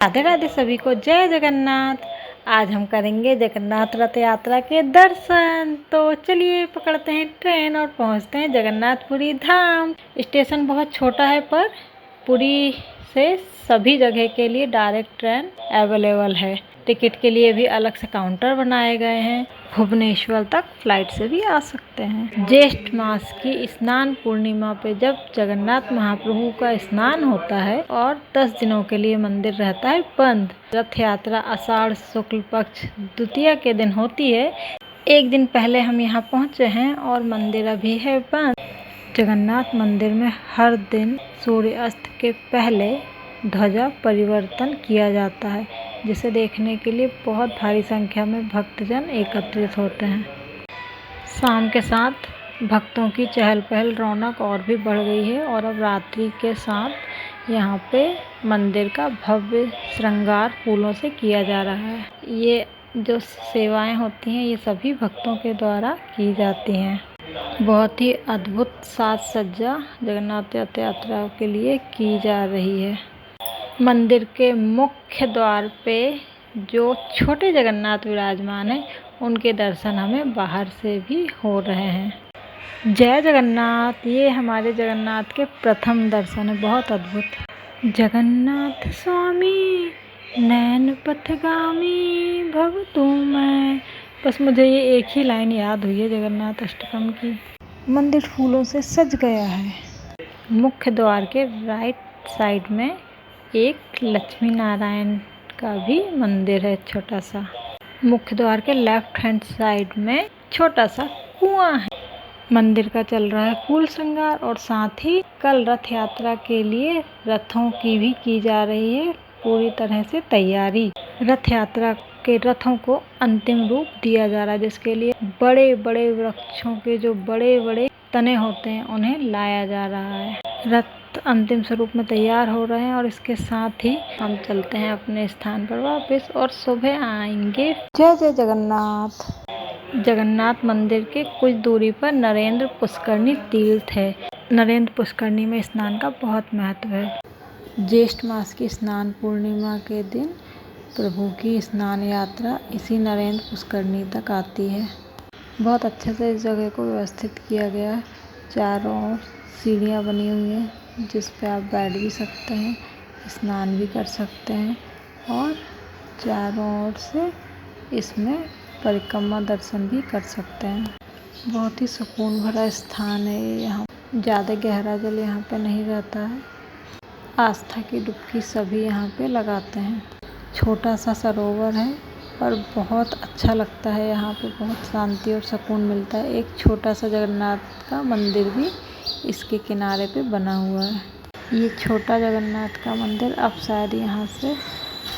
राधे राधे सभी को, जय जगन्नाथ। आज हम करेंगे जगन्नाथ रथ यात्रा के दर्शन। तो चलिए पकड़ते हैं ट्रेन और पहुंचते हैं जगन्नाथपुरी धाम। स्टेशन बहुत छोटा है पर पुरी से सभी जगह के लिए डायरेक्ट ट्रेन अवेलेबल है। टिकट के लिए भी अलग से काउंटर बनाए गए हैं। भुवनेश्वर तक फ्लाइट से भी आ सकते हैं। ज्येष्ठ मास की स्नान पूर्णिमा पे जब जगन्नाथ महाप्रभु का स्नान होता है और 10 दिनों के लिए मंदिर रहता है बंद। रथ यात्रा आषाढ़ शुक्ल पक्ष द्वितीया के दिन होती है। एक दिन पहले हम यहाँ पहुँचे हैं और मंदिर अभी है बंद। जगन्नाथ मंदिर में हर दिन सूर्यास्त के पहले ध्वजा परिवर्तन किया जाता है, जिसे देखने के लिए बहुत भारी संख्या में भक्तजन एकत्रित होते हैं। शाम के साथ भक्तों की चहल पहल, रौनक और भी बढ़ गई है और अब रात्रि के साथ यहाँ पे मंदिर का भव्य श्रृंगार फूलों से किया जा रहा है। ये जो सेवाएं होती हैं ये सभी भक्तों के द्वारा की जाती हैं। बहुत ही अद्भुत साज सज्जा जगन्नाथ रथ यात्रा के लिए की जा रही है। मंदिर के मुख्य द्वार पे जो छोटे जगन्नाथ विराजमान हैं उनके दर्शन हमें बाहर से भी हो रहे हैं। जय जगन्नाथ। ये हमारे जगन्नाथ के प्रथम दर्शन है, बहुत अद्भुत। जगन्नाथ स्वामी नैन पथगामी भव तू मैं। बस मुझे ये एक ही लाइन याद हुई है जगन्नाथ अष्टकम की। मंदिर फूलों से सज गया है। मुख्य द्वार के राइट साइड में एक लक्ष्मी नारायण का भी मंदिर है छोटा सा। मुख्य द्वार के लेफ्ट हैंड साइड में छोटा सा कुआं है। मंदिर का चल रहा है फूल श्रृंगार और साथ ही कल रथ यात्रा के लिए रथों की भी की जा रही है पूरी तरह से तैयारी। रथ यात्रा के रथों को अंतिम रूप दिया जा रहा है, जिसके लिए बड़े बड़े वृक्षों के जो बड़े बड़े तने होते हैं उन्हें लाया जा रहा है। रथ अंतिम स्वरूप में तैयार हो रहे हैं और इसके साथ ही हम चलते हैं अपने स्थान पर वापस और सुबह आएंगे। जय जय जगन्नाथ। जगन्नाथ मंदिर के कुछ दूरी पर नरेंद्र पुष्करणी तीर्थ है। नरेंद्र पुष्करणी में स्नान का बहुत महत्व है। ज्येष्ठ मास की स्नान पूर्णिमा के दिन प्रभु की स्नान यात्रा इसी नरेंद्र पुष्करणी तक आती है। बहुत अच्छे से इस जगह को व्यवस्थित किया गया है। चारों ओर सीढ़ियाँ बनी हुई हैं जिस पे आप बैठ भी सकते हैं, स्नान भी कर सकते हैं और चारों ओर से इसमें परिक्रमा दर्शन भी कर सकते हैं। बहुत ही सुकून भरा स्थान है ये। यहाँ ज़्यादा गहरा जल यहाँ पे नहीं रहता है। आस्था की डुबकी सभी यहाँ पे लगाते हैं। छोटा सा सरोवर है पर बहुत अच्छा लगता है यहाँ पे, बहुत शांति और सुकून मिलता है। एक छोटा सा जगन्नाथ का मंदिर भी इसके किनारे पे बना हुआ है। ये छोटा जगन्नाथ का मंदिर अब शायद यहाँ से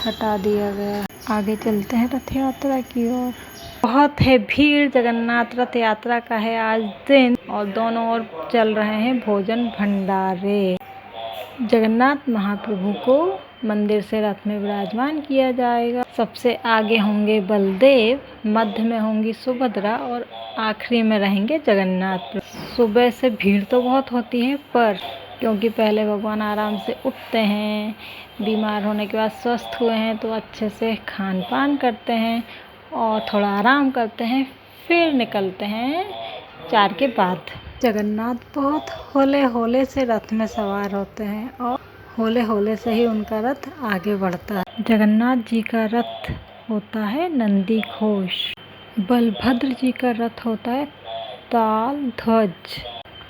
हटा दिया गया है। आगे चलते हैं रथ यात्रा की ओर। बहुत है भीड़। जगन्नाथ रथ यात्रा का है आज दिन और दोनों ओर चल रहे हैं भोजन भंडारे। जगन्नाथ महाप्रभु को मंदिर से रथ में विराजमान किया जाएगा। सबसे आगे होंगे बलदेव, मध्य में होंगी सुभद्रा और आखिरी में रहेंगे जगन्नाथ। सुबह से भीड़ तो बहुत होती है पर क्योंकि पहले भगवान आराम से उठते हैं, बीमार होने के बाद स्वस्थ हुए हैं तो अच्छे से खान पान करते हैं और थोड़ा आराम करते हैं, फिर निकलते हैं 4 के बाद। जगन्नाथ बहुत होले होले से रथ में सवार होते हैं और होले होले से ही उनका रथ आगे बढ़ता है। जगन्नाथ जी का रथ होता है नंदी घोष। बलभद्र जी का रथ होता है ताल ध्वज।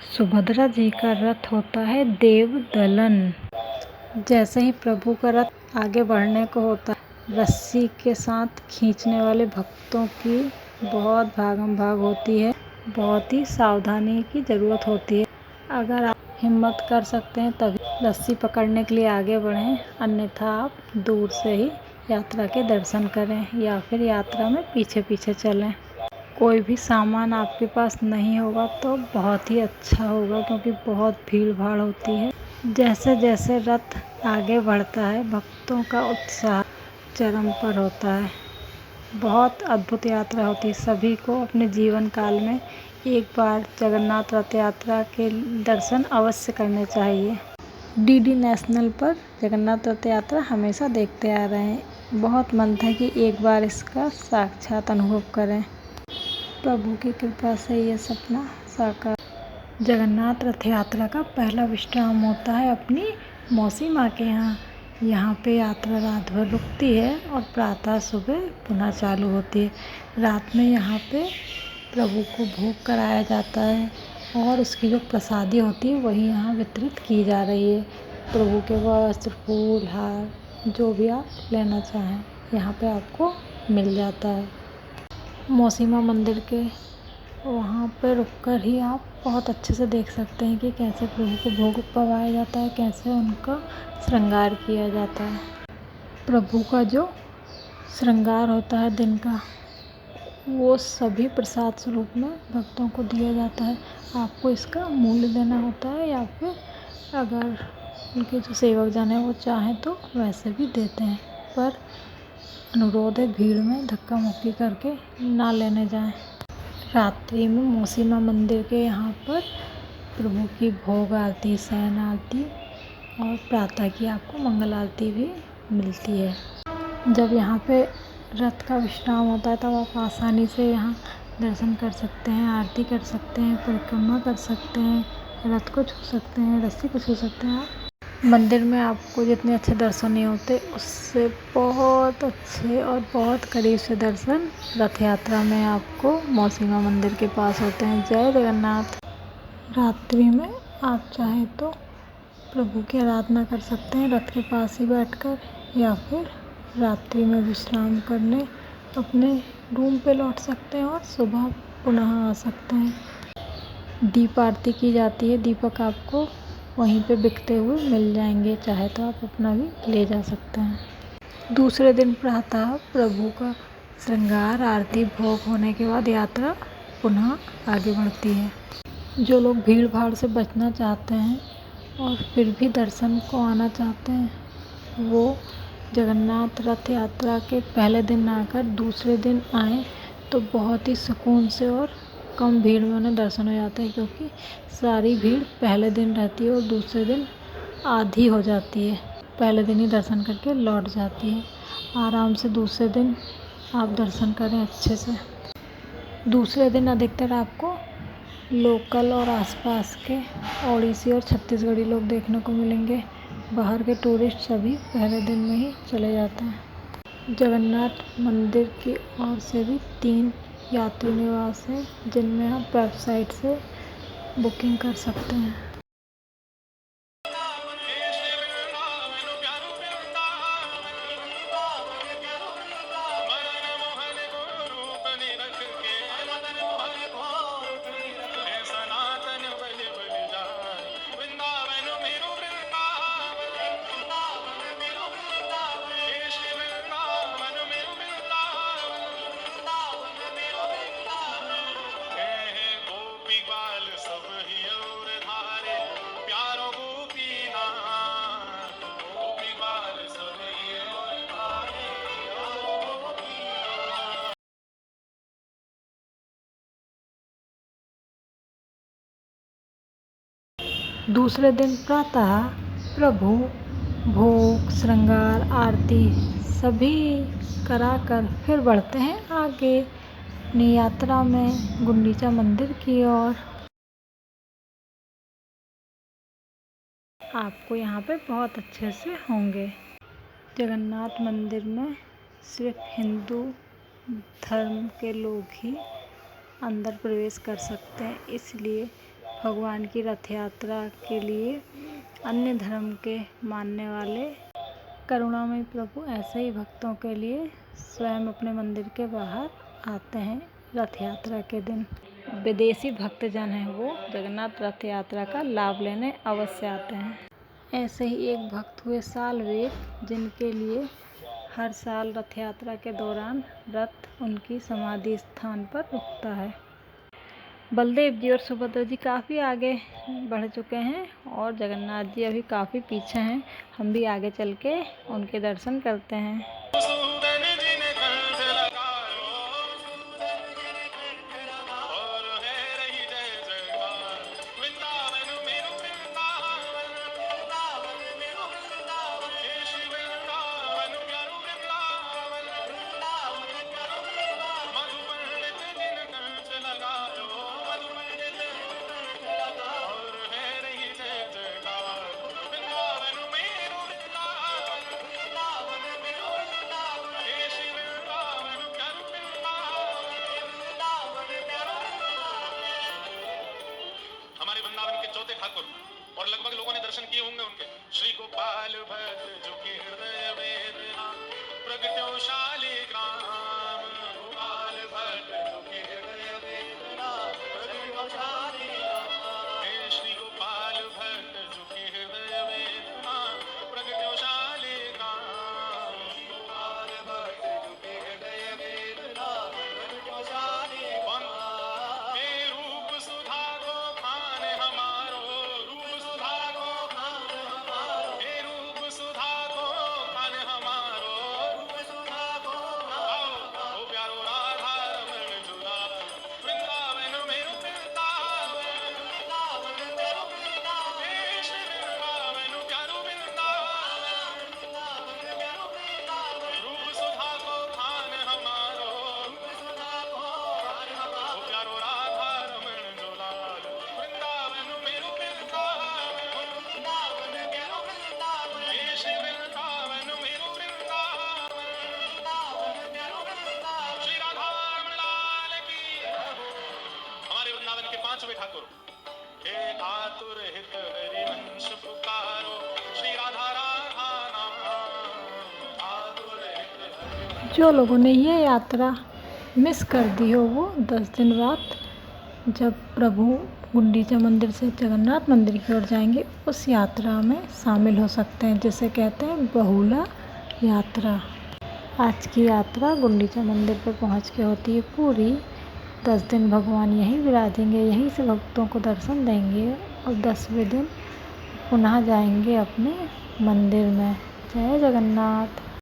सुभद्रा जी का रथ होता है देव दलन। जैसे ही प्रभु का रथ आगे बढ़ने को होता है, रस्सी के साथ खींचने वाले भक्तों की बहुत भागम भाग होती है। बहुत ही सावधानी की ज़रूरत होती है। अगर आप हिम्मत कर सकते हैं तभी रस्सी पकड़ने के लिए आगे बढ़ें, अन्यथा आप दूर से ही यात्रा के दर्शन करें या फिर यात्रा में पीछे पीछे चलें। कोई भी सामान आपके पास नहीं होगा तो बहुत ही अच्छा होगा क्योंकि बहुत भीड़ भाड़ होती है। जैसे जैसे रथ आगे बढ़ता है भक्तों का उत्साह चरम पर होता है। बहुत अद्भुत यात्रा होती है। सभी को अपने जीवन काल में एक बार जगन्नाथ रथ यात्रा के दर्शन अवश्य करने चाहिए। डीडी नेशनल पर जगन्नाथ रथ यात्रा हमेशा देखते आ रहे हैं। बहुत मन था कि एक बार इसका साक्षात अनुभव करें। प्रभु की कृपा से ये सपना साकार। जगन्नाथ रथ यात्रा का पहला विश्राम होता है अपनी मौसी माँ के यहाँ। यहाँ पे यात्रा रात भर रुकती है और प्रातः सुबह पुनः चालू होती है। रात में यहाँ पे प्रभु को भोग कराया जाता है और उसकी जो प्रसादी होती है वही यहाँ वितरित की जा रही है। प्रभु के वस्त्र, फूल, हार जो भी आप लेना चाहें यहाँ पे आपको मिल जाता है। मौसी माँ मंदिर के वहाँ पे रुककर ही आप बहुत अच्छे से देख सकते हैं कि कैसे प्रभु को भोग पवाया जाता है, कैसे उनका श्रृंगार किया जाता है। प्रभु का जो श्रृंगार होता है दिन का, वो सभी प्रसाद स्वरूप में भक्तों को दिया जाता है। आपको इसका मूल्य देना होता है या फिर अगर उनके जो सेवक जन हैं वो चाहें तो वैसे भी देते हैं, पर अनुरोध है भीड़ में धक्का मुक्की करके ना लेने जाएं। रात्रि में मौसी माँ मंदिर के यहाँ पर प्रभु की भोग आरती, शयन आरती और प्रातः की आपको मंगल आरती भी मिलती है। जब यहाँ पे रथ का विश्राम होता है तब आप आसानी से यहाँ दर्शन कर सकते हैं, आरती कर सकते हैं, परिक्रमा कर सकते हैं, रथ को छू सकते हैं, रस्सी को छू सकते हैं। आप मंदिर में आपको जितने अच्छे दर्शन नहीं होते उससे बहुत अच्छे और बहुत करीब से दर्शन रथ यात्रा में आपको मौसी माँ मंदिर के पास होते हैं। जय जगन्नाथ। रात्रि में आप चाहें तो प्रभु की आराधना कर सकते हैं रथ के पास ही बैठकर, या फिर रात्रि में विश्राम करने अपने रूम पे लौट सकते हैं और सुबह पुनः आ सकते हैं। दीप आरती की जाती है, दीपक आपको वहीं पे बिकते हुए मिल जाएंगे, चाहे तो आप अपना भी ले जा सकते हैं। दूसरे दिन प्रातः प्रभु का श्रृंगार आरती भोग होने के बाद यात्रा पुनः आगे बढ़ती है। जो लोग भीड़ भाड़ से बचना चाहते हैं और फिर भी दर्शन को आना चाहते हैं वो जगन्नाथ रथ यात्रा के पहले दिन आकर दूसरे दिन आएँ तो बहुत ही सुकून से और कम भीड़ में उन्हें दर्शन हो जाता है, क्योंकि सारी भीड़ पहले दिन रहती है और दूसरे दिन आधी हो जाती है। पहले दिन ही दर्शन करके लौट जाती है। आराम से दूसरे दिन आप दर्शन करें अच्छे से। दूसरे दिन अधिकतर आपको लोकल और आसपास के ओडिसी और छत्तीसगढ़ी लोग देखने को मिलेंगे। बाहर के टूरिस्ट सभी पहले दिन में ही चले जाते हैं। जगन्नाथ मंदिर की ओर से भी 3 यात्री निवास हैं जिनमें आप वेबसाइट से बुकिंग कर सकते हैं। दूसरे दिन प्रातः प्रभु भोग, श्रृंगार, आरती सभी कराकर फिर बढ़ते हैं आगे अपनी यात्रा में गुंडीचा मंदिर की ओर। आपको यहाँ पे बहुत अच्छे से होंगे। जगन्नाथ मंदिर में सिर्फ हिंदू धर्म के लोग ही अंदर प्रवेश कर सकते हैं, इसलिए भगवान की रथ यात्रा के लिए अन्य धर्म के मानने वाले करुणामय प्रभु ऐसे ही भक्तों के लिए स्वयं अपने मंदिर के बाहर आते हैं रथ यात्रा के दिन। विदेशी भक्तजन हैं वो जगन्नाथ रथ यात्रा का लाभ लेने अवश्य आते हैं। ऐसे ही एक भक्त हुए सालवेद, जिनके लिए हर साल रथ यात्रा के दौरान रथ उनकी समाधि स्थान पर रुकता है। बलदेव जी और सुभद्रा जी काफ़ी आगे बढ़ चुके हैं और जगन्नाथ जी अभी काफ़ी पीछे हैं। हम भी आगे चल के उनके दर्शन करते हैं। शालिग्राम गोपाल भट्ट दुखी हृदय वेदना प्रगटो शालिग्राम। हे श्री गोपाल भट्ट दुखी हृदय वेदना प्रगटो शालिग्राम। गोपाल भट्ट दुखी हृदय वेदना प्रगटो शालिग्राम। हे रूप सुधा को खान हमारो, रूप सुधा को खान हमारो। हे रूप सुधा को खान हमारो, रूप सुधा को खान हमारो। ओ प्यारो राधा रमण झूला वृंदावन मेरो वृंदावन, वृंदावन मेरो वृंदावन। हे श्री वृंदावन प्यारो वृंदावन, वृंदावन मेरो वृंदावन। रूप सुधा को खान हमारो, रूप सुधा को खान हमारो। ओ प्यारो राधा रमण झूला वृंदावन मेरो वृंदावन, वृंदावन मेरो वृंदावन। हे श्री वृंदावन मेरो वृंदावन, वृंदावन मेरो वृंदावन। श्री राधा रमण लाल की। हमारे वृंदावन के पांचवें ठाकुर। हे आतुर हित हरिवंश पुकारो, श्री राधा राधा नाम। आतुर हित हरिवंश। जो लोगों ने ये यात्रा मिस कर दी हो वो 10 दिन बाद जब प्रभु गुंडीचा मंदिर से जगन्नाथ मंदिर की ओर जाएंगे उस यात्रा में शामिल हो सकते हैं, जिसे कहते हैं बहुला यात्रा। आज की यात्रा गुंडीचा मंदिर पर पहुंच के होती है पूरी। 10 दिन भगवान यहीं विराजेंगे, यहीं से भक्तों को दर्शन देंगे और 10वें दिन पुनः जाएंगे अपने मंदिर में। जय जगन्नाथ।